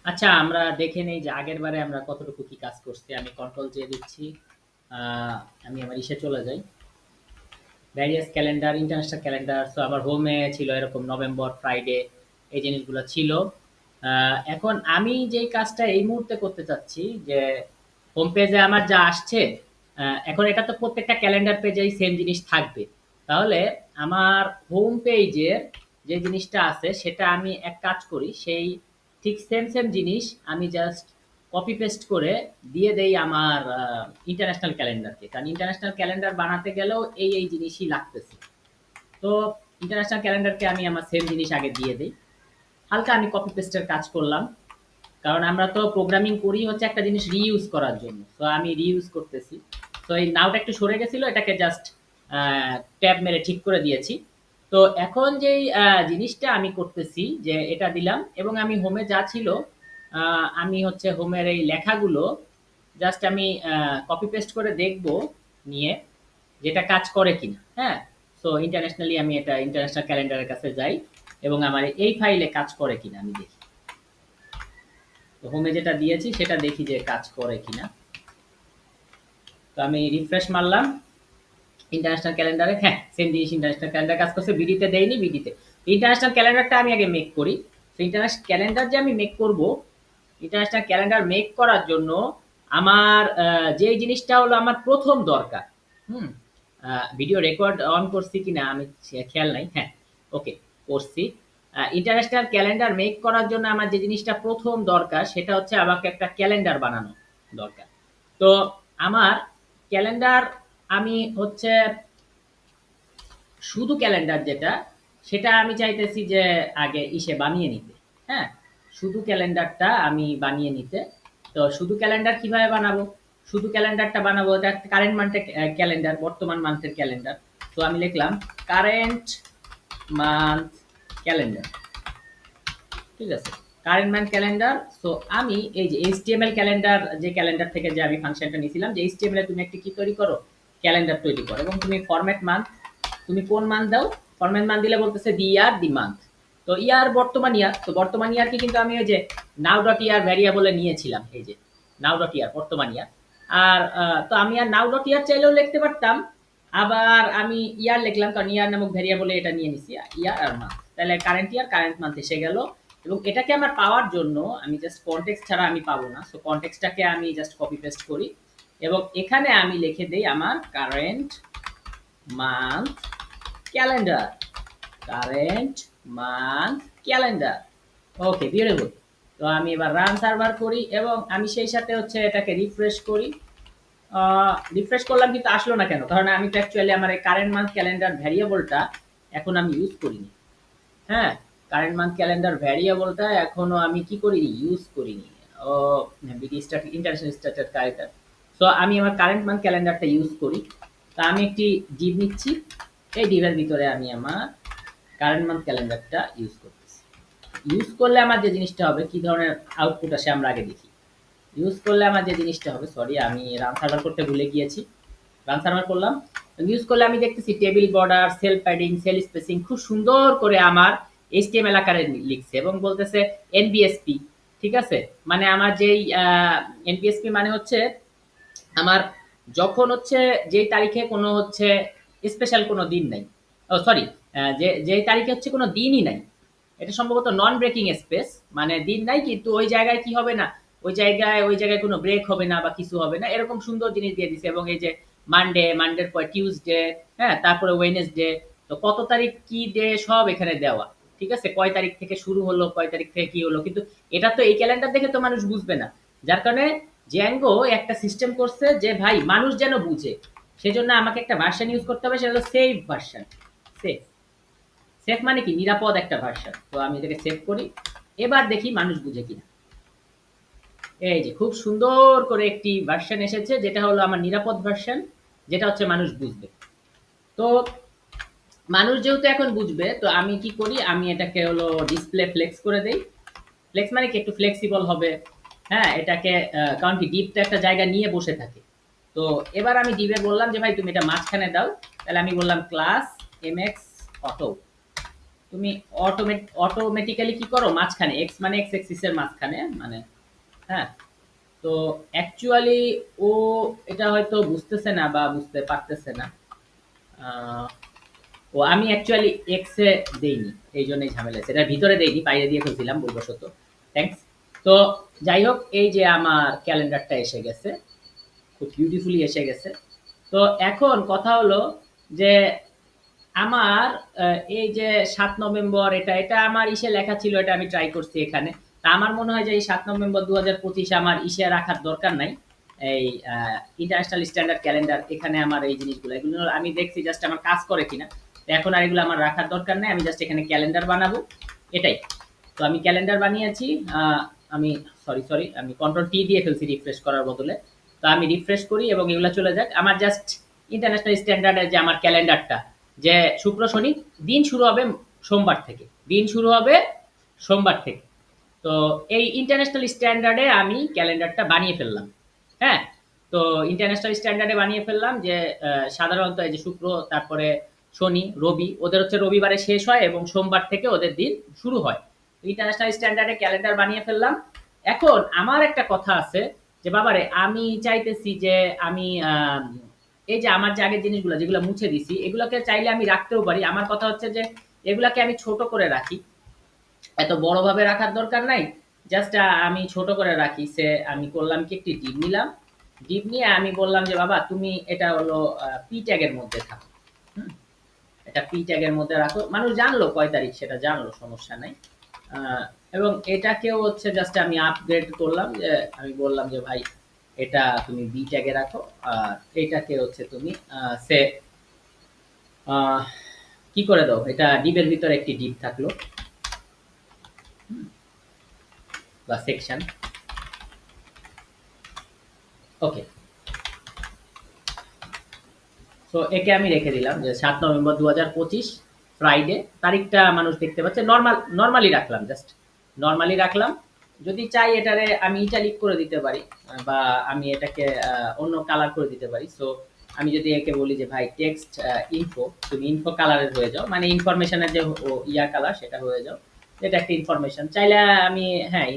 আচ্ছা, আমরা দেখে নেই যে আগের বারে আমরা কতটুকু কি কাজ করছি। আমি কন্ট্রোল জে দিচ্ছি। আমি আমার ইসে চলে যাই, various calendar, international calendar. So আমার হোমে ছিল এরকম নভেম্বর, ফ্রাইডে, এই জিনিসগুলো ছিল। এখন আমি যেই কাজটা এই মুহূর্তে করতে চাচ্ছি যে হোম পেজে আমার যা আসছে, এখন এটা তো প্রত্যেকটা ক্যালেন্ডার পেজেই সেম জিনিস থাকবে। তাহলে আমার হোম পেজের যে জিনিসটা আছে সেটা আমি এক কাজ করি, সেই ঠিক সেম সেম জিনিস আমি জাস্ট কপি পেস্ট করে দিয়ে দেই আমার ইন্টারন্যাশনাল ক্যালেন্ডারকে, কারণ ইন্টারন্যাশনাল ক্যালেন্ডার বানাতে গেলেও এই জিনিসই লাগতেছে। তো ইন্টারন্যাশনাল ক্যালেন্ডারকে আমি আমার সেম জিনিস আগে দিয়ে দিই, হালকা আমি কপি পেস্টের কাজ করলাম, কারণ আমরা তো প্রোগ্রামিং করি হচ্ছে একটা জিনিস রিইউজ করার জন্য। তো আমি রিইউজ করতেছি। তো এই নাওটা একটু সরে গেছিল, এটাকে জাস্ট ট্যাব মেরে ঠিক করে দিয়েছি। তো এখন যেই জিনিসটা আমি করতেছি যে এটা দিলাম, এবং আমি হোমে যা ছিল, আমি হচ্ছে হোমের এই লেখাগুলো জাস্ট আমি কপি পেস্ট করে দেখব নিয়ে, যেটা কাজ করে কিনা। হ্যাঁ, সো ইন্টারন্যাশনালি আমি এটা ইন্টারন্যাশনাল ক্যালেন্ডারের কাছে যাই এবং আমার এই ফাইলে কাজ করে কিনা আমি দেখি। তো হোমে যেটা দিয়েছি সেটা দেখি যে কাজ করে কিনা। তো আমি রিফ্রেশ মারলাম ইন্টারন্যাশনাল ক্যালেন্ডারে, হ্যাঁ সেম জিনিস ইন্টারন্যাশনাল ক্যালেন্ডার কাজ করছে, বিডিতে দেয়নি। বিডিতে ইন্টারন্যাশনাল ক্যালেন্ডারটা আমি আগে মেক করি। তো ইন্টারন্যাশনাল ক্যালেন্ডার যে আমি মেক করব, ইন্টারন্যাশনাল ক্যালেন্ডার মেক করার জন্য আমার যে জিনিসটা হলো আমার প্রথম দরকার। হুম, ভিডিও রেকর্ড অন করছি কিনা আমি খেয়াল নাই। হ্যাঁ, ওকে, করছি। ইন্টারন্যাশনাল ক্যালেন্ডার মেক করার জন্য আমার যে জিনিসটা প্রথম দরকার সেটা হচ্ছে আমাকে একটা ক্যালেন্ডার বানানো দরকার। তো আমার ক্যালেন্ডার, আমি হচ্ছে শুধু ক্যালেন্ডার যেটা, সেটা আমি চাইতেছি যে আগে ইসে বানিয়ে নিতে। হ্যাঁ, শুধু ক্যালেন্ডারটা আমি বানিয়ে নিতে। তো শুধু ক্যালেন্ডার কিভাবে বানাবো? শুধু ক্যালেন্ডারটা বানাবো, এটা কারেন্ট মান্থের ক্যালেন্ডার, বর্তমান মান্থের ক্যালেন্ডার। তো আমি লিখলাম কারেন্ট মান্থ ক্যালেন্ডার। ঠিক আছে, কারেন্ট মান্থ ক্যালেন্ডার। সো আমি এই যে এইচটিএমএল ক্যালেন্ডার, যে ক্যালেন্ডার থেকে যে আমি ফাংশনটা নিয়েছিলাম যে এইচটিএমএল এ তুমি একটা কি তৈরি করো, ক্যালেন্ডার তৈরি করো, এবং তুমি ফরম্যাট মান্থ, তুমি কোন মান্থ দাও, ফরম্যাট মান্থ দিলে বলতেছে দি ইয়ার দি মান্থ। তো ইয়ার বর্তমান ইয়ার, তো বর্তমান ইয়ারকে কিন্তু আমি ওই যে নাও ডট ইয়ার ভ্যারিয়েবলে নিয়েছিলাম, এই যে নাও ডট ইয়ার বর্তমান ইয়ার। আর তো আমি আর নাও ডট ইয়ার চাইলেও লিখতে পারতাম, আবার আমি ইয়ার লিখলাম কারণ ইয়ার নামক ভ্যারিয়েবলে এটা নিয়ে নিছি, ইয়ার আর মান্থ। তাহলে কারেন্ট ইয়ার কারেন্ট মান্থ এসে গেল। এবং এটাকে আমার পাওয়ার জন্য আমি জাস্ট কনটেক্সট ছাড়া আমি পাবো না, সো কনটেক্সটটাকে আমি জাস্ট কপি পেস্ট করি এবং এখানে আমি লিখে দেই আমার current month calendar, current month calendar. Okay, beautiful. তো আমি এবার রান সার্ভার করি এবং আমি সেই সাথে হচ্ছে এটাকে রিফ্রেশ করি। রিফ্রেশ করলাম কিন্তু আসলো না কেন? কারণ আমি তো অ্যাকচুয়ালি আমার এই কারেন্ট মান্থ ক্যালেন্ডার ভ্যারিয়েবলটা এখন আমি ইউজ করিনি। হ্যাঁ, কারেন্ট মান্থ ক্যালেন্ডার ভ্যারিয়েবলটা এখনো আমি কি করিনি, ইউজ করিনি। ও, BD start international started calendar. So আমি আমার কারেন্ট মান্থ ক্যালেন্ডারটা ইউজ করি। তা আমি একটি ডিভ নিচ্ছি, এই ডিভের ভিতরে আমি আমার কারেন্ট মান্থ ক্যালেন্ডারটা ইউজ করতেছি। ইউজ করলে আমার যে জিনিসটা হবে, কি ধরনের আউটপুট আসে আমরা আগে দেখি। ইউজ করলে আমার যে জিনিসটা হবে, সরি আমি রান সার্ভার করতে ভুলে গিয়েছি, রান সার্ভার করলাম। ইউজ করলে আমি দেখতেছি table border, sell padding, sell spacing খুব সুন্দর করে আমার এইচটিএমএল আকারে লিখছে এবং বলতেছে এনবিএসপি। ঠিক আছে, মানে আমার যেই এনবিএসপি মানে হচ্ছে আমার যখন হচ্ছে যেই তারিখে কোনো হচ্ছে স্পেশাল কোনো দিন নাই, ও সরি, যে যেই তারিখে হচ্ছে কোনো দিনই নাই, এটা সম্ভবত নন ব্রেকিং স্পেস, মানে দিন নাই কিন্তু ওই জায়গায় কি হবে না, ওই জায়গায় কোনো ব্রেক হবে না বা কিছু হবে না, এরকম সুন্দর জিনিস দিয়ে দিছে। এবং এই যে মানডে, মানডের পর টিউসডে, হ্যাঁ তারপরে ওয়েনেসডে, তো কত তারিখ কি ডে সব এখানে দেওয়া। ঠিক আছে, কয় তারিখ থেকে শুরু হলো, কয় তারিখ থেকে কি হলো, কিন্তু এটা তো এই ক্যালেন্ডার দেখে তো মানুষ বুঝবে না। যার কারণে জ্যাঙ্গো একটা সিস্টেম করছে যে ভাই মানুষ যেন বুঝে, সেজন্য আমাকে একটা ভার্সন ইউজ করতে হবে, সেটা হলো সেভ ভার্সন। সেভ, সেফ মানে কি নিরাপদ একটা ভার্সন। তো আমি এটাকে সেভ করি, এবার দেখি মানুষ বুঝে কিনা। এই যে খুব সুন্দর করে একটি ভার্সন এসেছে, যেটা হলো আমার নিরাপদ ভার্সন, যেটা হচ্ছে মানুষ বুঝবে। তো মানুষ যেহেতু এখন বুঝবে, তো আমি কি করি, আমি এটাকে হলো ডিসপ্লে ফ্লেক্স করে দেই। ফ্লেক্স মানে কি একটু ফ্লেক্সিবল হবে। হ্যাঁ, এটাকে কারণ কি ডিপ তো একটা জায়গা নিয়ে বসে থাকে। তো এবার আমি ডিপে বললাম যে ভাই তুমি এটা মাঝখানে দাও, তাহলে আমি বললাম ক্লাস এমএক্স অটো, তুমি অটোমেটিক্যালি কি করো মাঝখানে এক্স মানে এক্স এক্সিস এর মাঝখানে মানে, হ্যাঁ। তো অ্যাকচুয়ালি ও এটা হয়তো বুঝতেছে না বা বুঝতে পারতেছে না। আহ, ও আমি অ্যাকচুয়ালি এক্স এ দেইনি, এই জন্যই ঝামেলা আছে। এটা ভিতরে দেইনি, বাইরে দিয়ে ফেলছিলাম ভুলবশত। থ্যাঙ্কস। তো যাই হোক, এই যে আমার ক্যালেন্ডারটা এসে গেছে, খুব বিউটিফুলি এসে গেছে। তো এখন কথা হলো যে আমার এই যে ৭ নভেম্বর এটা এটা আমার ইসে লেখা ছিল, এটা আমি ট্রাই করছি এখানে। তা আমার মনে হয় যে এই ৭ নভেম্বর ২০২৫ আমার ইসে রাখার দরকার নাই। এই ইন্টারন্যাশনাল স্ট্যান্ডার্ড ক্যালেন্ডার এখানে আমার এই জিনিসগুলো এগুলো আমি দেখছি জাস্ট আমার কাজ করে কিনা। তো এখন আর এগুলো আমার রাখার দরকার নাই, আমি জাস্ট এখানে ক্যালেন্ডার বানাবো, এটাই। তো আমি ক্যালেন্ডার বানিয়েছি। আমি সরি আমি কন্ট্রোল টি দিয়ে ফেলছি রিফ্রেশ করার বদলে। তো আমি রিফ্রেশ করি এবং এগুলো চলে যাক। আমার জাস্ট ইন্টারন্যাশনাল স্ট্যান্ডার্ডের যে আমার ক্যালেন্ডারটা, যে শুক্র শনি দিন শুরু হবে সোমবার থেকে, দিন শুরু হবে সোমবার থেকে। তো এই ইন্টারন্যাশনাল স্ট্যান্ডার্ডে আমি ক্যালেন্ডারটা বানিয়ে ফেললাম। হ্যাঁ, তো ইন্টারন্যাশনাল স্ট্যান্ডার্ডে বানিয়ে ফেললাম যে সাধারণত এই যে শুক্র, তারপরে শনি, রবি, ওদের হচ্ছে রবিবারে শেষ হয় এবং সোমবার থেকে ওদের দিন শুরু হয়। ইন্টারন্যাশনাল স্ট্যান্ডার্ডে ক্যালেন্ডার বানিয়ে ফেললাম। এখন আমার একটা কথা আছে যে বাবারে আমি চাইতেছি যে আমি এই যে আমার যে আগের জিনিসগুলো যেগুলো মুছে দিছি এগুলোকে চাইলে আমি রাখতেও পারি। আমার কথা হচ্ছে যে এগুলাকে আমি ছোট করে রাখি, এত বড় ভাবে রাখার দরকার নাই। জাস্ট আমি ছোট করে রাখি। সে আমি করলাম কি একটি ডিপ নিলাম, ডিপ নিয়ে আমি বললাম যে বাবা তুমি এটা হলো পি ট্যাগের মধ্যে থাকো। হুম, এটা পি ট্যাগের মধ্যে রাখো। মানুষ জানলো কয় তারিখ সেটা জানলো, সমস্যা নাই। আহ, এবং এটাকেও হচ্ছে জাস্ট আমি আপগ্রেড করলাম, যে আমি বললাম যে ভাই এটা তুমি বি ট্যাগে রাখো, আর এটাকে হচ্ছে তুমি সে কি করে দাও, এটা ডিপের ভিতরে একটি ডিপ থাকলো বা সেকশন। ওকে, তো একে আমি রেখে দিলাম যে ৭ নভেম্বর ২০২৫ ফ্রাইডে। তারিখটা মানুষ দেখতে পাচ্ছে, নর্মালি রাখলাম, জাস্ট নর্মালি রাখলাম। যদি চাই এটারে আমি ইটালিক করে দিতে পারি, বা আমি এটাকে অন্য কালার করে দিতে পারি। সো আমি যদি একে বলি যে ভাই টেক্সট ইনফো, তুমি ইনফো কালারের হয়ে যাও, মানে ইনফরমেশনের যে ইয়া কালার সেটা হয়ে যাও। এটা একটা ইনফরমেশন চাইলে আমি, হ্যাঁ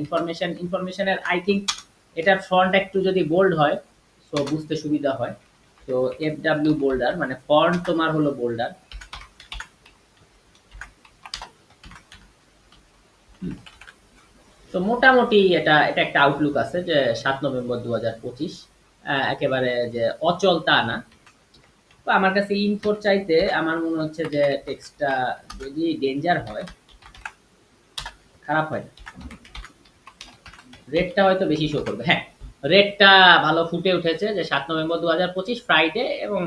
ইনফরমেশনের আই থিঙ্ক এটার ফন্ট একটু যদি বোল্ড হয় সো বুঝতে সুবিধা হয়। তো এফ ডাব্লিউ বোল্ডার মানে ফন্ট তোমার হলো বোল্ডার। তো মোটামুটি এটা এটা একটা আউটলুক আছে যে ৭ নভেম্বর ২০২৫ একেবারে যে অচল তা না। তো আমার কাছে ইনফোর চাইতে আমার মনে হচ্ছে যে টেক্সটটা যদি ডেঞ্জার হয়, খারাপ হয় না, রেটটা হয়তো বেশি শো করবে। হ্যাঁ, রেটটা ভালো ফুটে উঠেছে যে ৭ নভেম্বর ২০২৫ ফ্রাইডে, এবং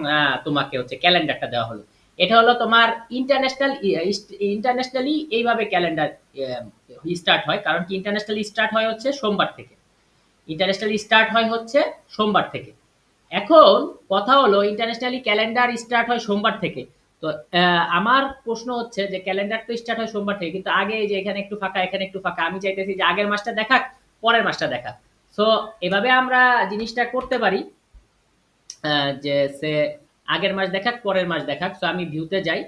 তোমাকে হচ্ছে ক্যালেন্ডারটা দেওয়া হলো। এটা হলো তোমার ইন্টারন্যাশনালি এইভাবে ক্যালেন্ডার স্টার্ট হয়, কারণ কি ইন্টারন্যাশনালি স্টার্ট হয় হচ্ছে সোমবার থেকে। ইন্টারন্যাশনালি স্টার্ট হয় হচ্ছে সোমবার থেকে। এখন কথা হলো ইন্টারন্যাশনালি ক্যালেন্ডার স্টার্ট হয় সোমবার থেকে। তো আমার প্রশ্ন হচ্ছে যে ক্যালেন্ডার তো স্টার্ট হয় সোমবার থেকে, কিন্তু আগে এই যে এখানে একটু ফাঁকা এখানে একটু ফাঁকা, আমি চাইতেছি যে আগের মাসটা দেখাক পরের মাসটা দেখাক। সো এভাবে আমরা জিনিসটা করতে পারি, যে সে আগের মাস দেখাক পরের মাস দেখাক। সো আমি ভিউতে যাই,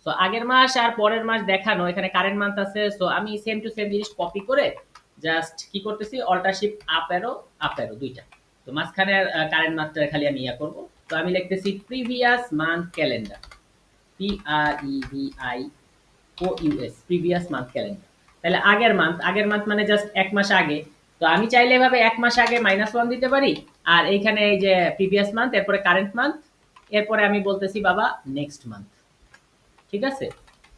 সো আগের মাস আর পরের মাস দেখানো, এখানে কারেন্ট মান্থ আছে। সো আমি সেম টু সেম জিনিস কপি করে জাস্ট কি করতেছি অল্টার শিফট আপ অ্যারো দুইটা। তো মাঝখানে কারেন্ট মান্থটা খালি আমি ইয়া করবো। তো আমি লিখতেছি previous month calendar, PREVIOUS previous month calendar. তাহলে আগের মান্থ মানে জাস্ট এক মাস আগে। তো আমি চাইলে এভাবে এক মাস আগে -1 দিতে পারি, আর এইখানে এই যে প্রিভিয়াস মান্থ, এরপরে কারেন্ট মান্থ, এরপরে আমি বলতেছি বাবা নেক্সট মান্থ। ঠিক আছে,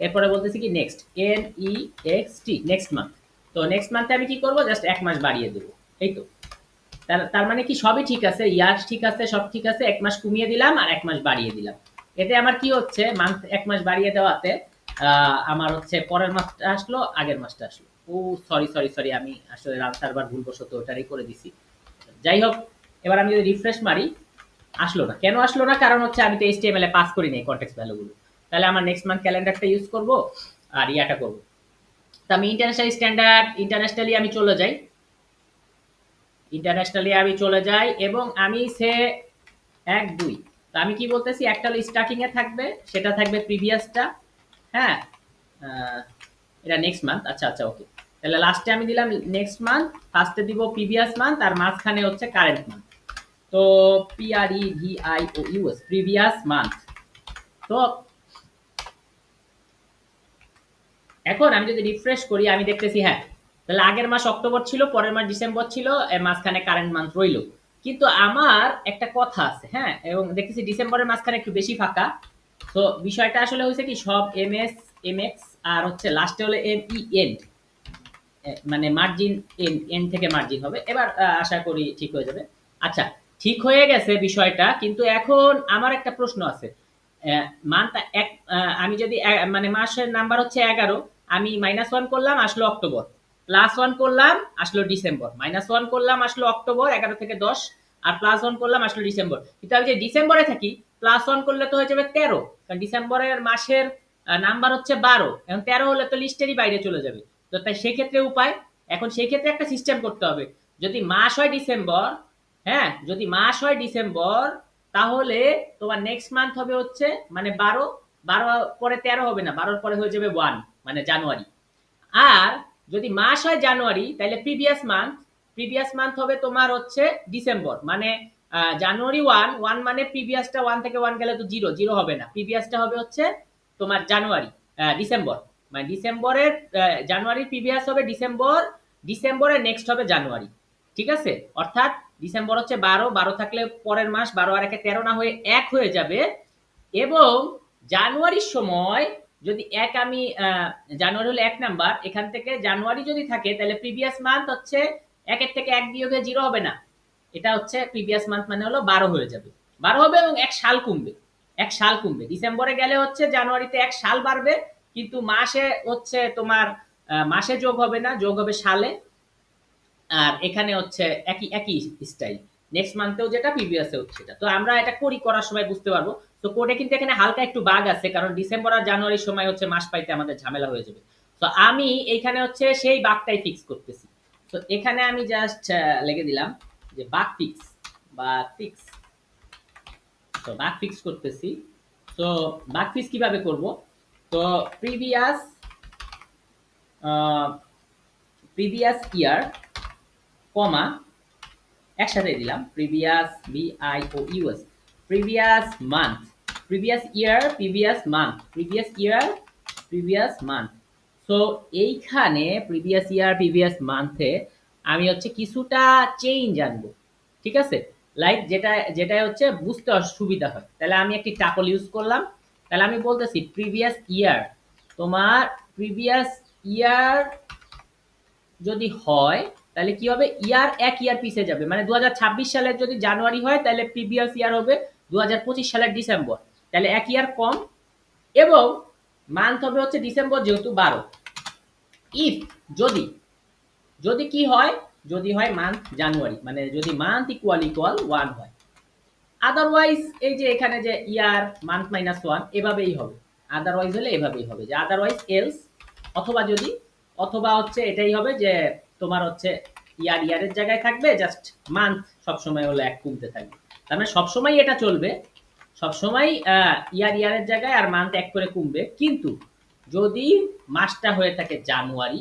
এরপরে বলতেছি কি নেক্সট, NEXT নেক্সট মান্থ। তো নেক্সট মান্থে আমি কি করব, জাস্ট এক মাস বাড়িয়ে দেবো। এই তো, তার মানে কি সবই ঠিক আছে, ইয়ার ঠিক আছে, সব ঠিক আছে, এক মাস কমিয়ে দিলাম আর এক মাস বাড়িয়ে দিলাম। এতে আমার কি হচ্ছে, মান্থ এক মাস বাড়িয়ে দেওয়াতে আমার হচ্ছে পরের মাসটা আসলো আগের মাসটা আসলো। ও সরি আমি আসলে রান সার্ভার ভুলবশত ওটারই করে দিছি। যাই হোক, এবার আমি যদি রিফ্রেশ মারি, আসলো না। কেন আসলো না, কারণ হচ্ছে আমি তো এইচটিএমএল এ পাস করি নাই কনটেক্সট ভ্যালুগুলো। তাহলে আমার নেক্সট মান্থ ক্যালেন্ডারটা ইউজ করব আর ইয়াটা করব। তো আমি ইন্টারন্যাশনালি আমি চলে যাই, এবং আমি সে ১ ২, তো আমি কি বলতেছি, একটা হলো স্টার্টিং এ থাকবে, সেটা থাকবে প্রিভিয়াসটা। হ্যাঁ, এটা নেক্সট মান্থ। আচ্ছা আচ্ছা, ওকে। তাহলে লাস্টে আমি দিলাম নেক্সট মান্থ, ফার্স্টে দিব প্রিভিয়াস মান্থ, আর মাঝখানে হচ্ছে কারেন্ট মান্থ। তো PREVIOUS প্রিভিয়াস মান্থ। তো এখন আমি যদি রিফ্রেশ করি আমি দেখতেছি হ্যাঁ, তাহলে আগের মাস অক্টোবর ছিল, পরের মাস ডিসেম্বর ছিল, মাঝখানে কারেন্ট মান্থ রইলো। কিন্তু আমার একটা কথা আছে, হ্যাঁ, এবং দেখতেছি ডিসেম্বরের মাঝখানে একটু বেশি ফাঁকা। তো বিষয়টা আসলে হয়েছে কি, সব MS MX আর হচ্ছে লাস্টে হলে ME এন্ড, মানে মার্জিন এন্ড থেকে মার্জিন হবে। এবার আশা করি ঠিক হয়ে যাবে। আচ্ছা, ঠিক হয়ে গেছে বিষয়টা, কিন্তু এখন আমার একটা প্রশ্ন আছে। মান্থ এক, আমি যদি মানে মাসের নাম্বার হচ্ছে 11, আমি -1 করলাম আসলো অক্টোবর, +1 করলাম আসলো ডিসেম্বর, -1 করলাম আসলো অক্টোবর 11 থেকে 10, আর +1 করলাম আসলো ডিসেম্বর। কিন্তু আমি যে ডিসেম্বরে থাকি, +1 করলে তো হয়ে যাবে 13, কারণ ডিসেম্বরের মাসের নাম্বার হচ্ছে 12, এখন 13 হলে তো লিস্টেরই বাইরে চলে যাবে। তো তাই সেক্ষেত্রে উপায়, এখন সেই ক্ষেত্রে একটা সিস্টেম করতে হবে। যদি মাস হয় ডিসেম্বর, হ্যাঁ, যদি মাস হয় ডিসেম্বর, তাহলে তোমার নেক্সট মান্থ হবে হচ্ছে মানে 12, 12 পরে 13 হবে না, 12 পরে হয়ে যাবে 1, মানে জানুয়ারি। আর যদি মাস হয় জানুয়ারি, তাহলে প্রিভিয়াস মান্থ হবে তোমার হচ্ছে ডিসেম্বর, মানে জানুয়ারি 1, 1 মানে প্রিভিয়াসটা 1 থেকে 1 গেলে তো 0, 0 হবে না, প্রিভিয়াসটা হবে হচ্ছে তোমার জানুয়ারি, ডিসেম্বর, মানে ডিসেম্বরের জানুয়ারির প্রিভিয়াস হবে ডিসেম্বর, ডিসেম্বরের নেক্সট হবে জানুয়ারি। ঠিক আছে? অর্থাৎ ডিসেম্বর হচ্ছে 12, 12 থাকলে পরের মাস 12 আর 1 13 না হয়ে 1 হয়ে যাবে। এবং জানুয়ারির সময় যদি এক আমি জানুয়ারি হলো 1 নাম্বার, এখান থেকে জানুয়ারি যদি থাকে তাহলে প্রিভিয়াস মান্থ হচ্ছে 1 এর থেকে 1 বিয়োগে 0 হবে না, এটা হচ্ছে প্রিভিয়াস মান্থ মানে হলো 12 হয়ে যাবে, 12 হবে এবং 1 সাল কমবে, 1 সাল কমবে। ডিসেম্বরে গেলে হচ্ছে জানুয়ারিতে 1 সাল বাড়বে, কিন্তু মাসে হচ্ছে তোমার মাসে যোগ হবে না, যোগ হবে সালে। আর এখানে হচ্ছে একই একই স্টাইল, নেক্সট মান্থেও যেটা প্রিভিয়াসেও সেটা। তো আমরা এটা করার সময় বুঝতে পারবো। তো কোডে কিন্তু এখানে হালকা একটু বাগ আছে, কারণ ডিসেম্বর আর জানুয়ারির সময় হচ্ছে মাস পাইতে আমাদের ঝামেলা হয়ে যাবে। তো আমি এইখানে হচ্ছে সেই বাগটাই ফিক্স করতেছি। তো এখানে আমি জাস্ট লিখে দিলাম যে বাগ ফিক্স। তো বাগ ফিক্স করতেছি। তো বাগ ফিক্স কিভাবে করব? তো প্রিভিয়াস প্রিভিয়াস ইয়ার, কমা, একসাথে দিলাম previous BIOUS, previous month, previous year, previous month, previous year, previous month. So এইখানে প্রিভিয়াস ইয়ার প্রিভিয়াস মান্থে আমি হচ্ছে কিছুটা চেঞ্জ আনবো। ঠিক আছে? লাইক যেটা যেটা হচ্ছে বুঝতে সুবিধা হয়, তাহলে আমি একটি টাপল ইউজ করলাম। তাহলে আমি বলতেছি প্রিভিয়াস ইয়ার, তোমার প্রিভিয়াস ইয়ার যদি হয় তাহলে কি হবে, ইয়ার এক ইয়ার পিছে যাবে, মানে 2026 সালের যদি জানুয়ারি হয় তাহলে প্রিভিয়াস ইয়ার হবে 2025 সালের ডিসেম্বর, তাহলে এক ইয়ার কম। এবং মান্থ হবে হচ্ছে ডিসেম্বর যেহেতু 12। ইফ, যদি, যদি কি হয়, যদি হয় মান্থ জানুয়ারি, মানে যদি মান্থ ইকুয়াল 1 হয়। আদারওয়াইজ এই যে এখানে যে ইয়ার মান্থ -1 এভাবেই হবে, আদারওয়াইজ হলে এভাবেই হবে যে আদারওয়াইজ এলস, অথবা যদি, অথবা হচ্ছে এটাই হবে যে তোমার হচ্ছে ইয়ারের জায়গায় থাকবে, জাস্ট মান্থ সবসময় হলো 1 কমতে থাকবে। তার মানে সবসময় এটা চলবে, সবসময় ইয়ারের জায়গায় আর মান্থ 1 করে কমবে। কিন্তু যদি মাসটা হয়ে থাকে জানুয়ারি,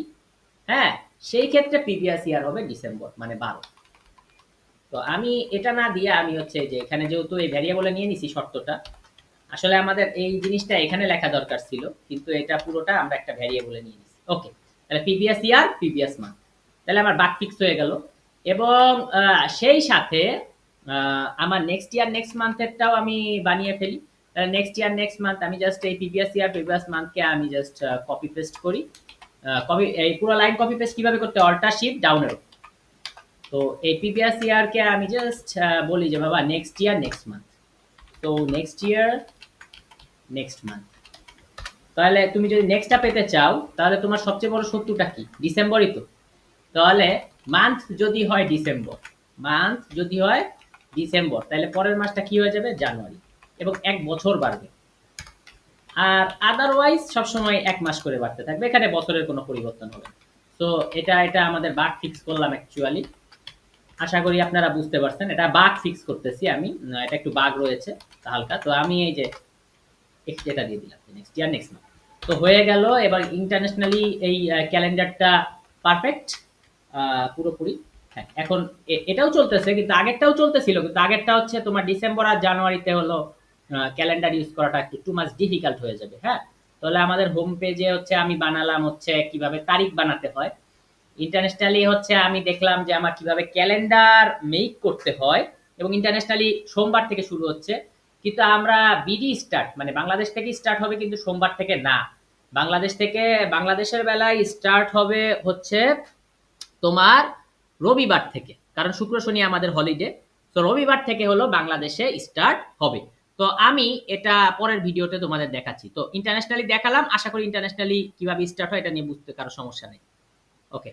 হ্যাঁ, সেই ক্ষেত্রে প্রিভিয়াস ইয়ার হবে ডিসেম্বর, মানে 12। তো আমি এটা না দিয়ে আমি হচ্ছে যে এখানে যেহেতু এই ভ্যারিয়েবলে নিয়ে নিছি শর্তটা, আসলে আমাদের এই জিনিসটা এখানে লেখা দরকার ছিল, কিন্তু এটা পুরোটা আমরা একটা ভ্যারিয়েবলে নিয়ে নিছি। ওকে, তাহলে প্রিভিয়াস ইয়ার প্রিভিয়াস মান্থ, তাহলে আমার বাক ফিক্স হয়ে গেল। এবং সেই সাথে আমার নেক্সট ইয়ার নেক্সট মান্থেরটাও আমি বানিয়ে ফেলি। তাহলে নেক্সট ইয়ার নেক্সট মান্থ আমি জাস্ট এই প্রিভিয়াস ইয়ার প্রিভিয়াস মান্থকে আমি জাস্ট কপি পেস্ট করি। কপি, এই পুরো লাইন কপি পেস্ট কিভাবে করতে, অল্টার শিফট ডাউন এরো। তো এই প্রিভিয়াস ইয়ারকে আমি জাস্ট বলি যে বাবা নেক্সট ইয়ার নেক্সট মান্থ, তো নেক্সট ইয়ার নেক্সট মান্থ। তাহলে তুমি যদি নেক্সটটা পেতে চাও তাহলে তোমার সবচেয়ে বড় শত্রুটা কি, ডিসেম্বরই তো। তাহলে মান্থ যদি হয় ডিসেম্বর, মান্থ যদি হয় ডিসেম্বর, তাহলে পরের মাসটা কি হয়ে যাবে, জানুয়ারি, এবং 1 বছর বাড়বে। আর আদারওয়াইজ সবসময় 1 মাস করে বাড়তে থাকবে, এখানে বছরের কোনো পরিবর্তন হবে না। তো এটা আমাদের বাগ ফিক্স করলাম অ্যাকচুয়ালি। আশা করি আপনারা বুঝতে পারছেন, এটা বাগ ফিক্স করতেছি আমি, এটা একটু বাগ রয়েছে হালকা। তো আমি এই যে এটা দিয়ে দিলাম নেক্সট ইয়ার নেক্সট মান্থ। তো হয়ে গেল। এবার ইন্টারন্যাশনালি এই ক্যালেন্ডারটা পারফেক্ট পুরোপুরি। হ্যাঁ, এখন এটাও চলতেছে, কিন্তু আগেরটাও চলতেছিল, কিন্তু আগেরটা হচ্ছে তোমার ডিসেম্বর আর জানুয়ারিতে হলো ক্যালেন্ডার ইউজ করাটা একটু টু মাচ ডিফিকাল্ট হয়ে যাবে। হ্যাঁ, তাহলে আমাদের হোম পেজে হচ্ছে আমি বানালাম হচ্ছে কিভাবে তারিখ বানাতে হয়। ইন্টারন্যাশনালি হচ্ছে আমি দেখলাম যে আমার কিভাবে ক্যালেন্ডার মেক করতে হয়, এবং ইন্টারন্যাশনালি সোমবার থেকে শুরু হচ্ছে, কিন্তু আমরা বিডি স্টার্ট মানে বাংলাদেশ থেকে স্টার্ট হবে, কিন্তু সোমবার থেকে না। বাংলাদেশ থেকে, বাংলাদেশের বেলায় স্টার্ট হবে হচ্ছে তোমার রবিবার থেকে, কারণ শুক্র শনি আমাদের হলিডে। তো রবিবার থেকে হলো বাংলাদেশে স্টার্ট হবে। তো আমি এটা পরের ভিডিওতে তোমাদের দেখাচ্ছি। তো ইন্টারন্যাশনালি দেখালাম, আশা করি ইন্টারন্যাশনালি কিভাবে স্টার্ট হয় এটা নিয়ে বুঝতে কারো সমস্যা নেই। ওকে।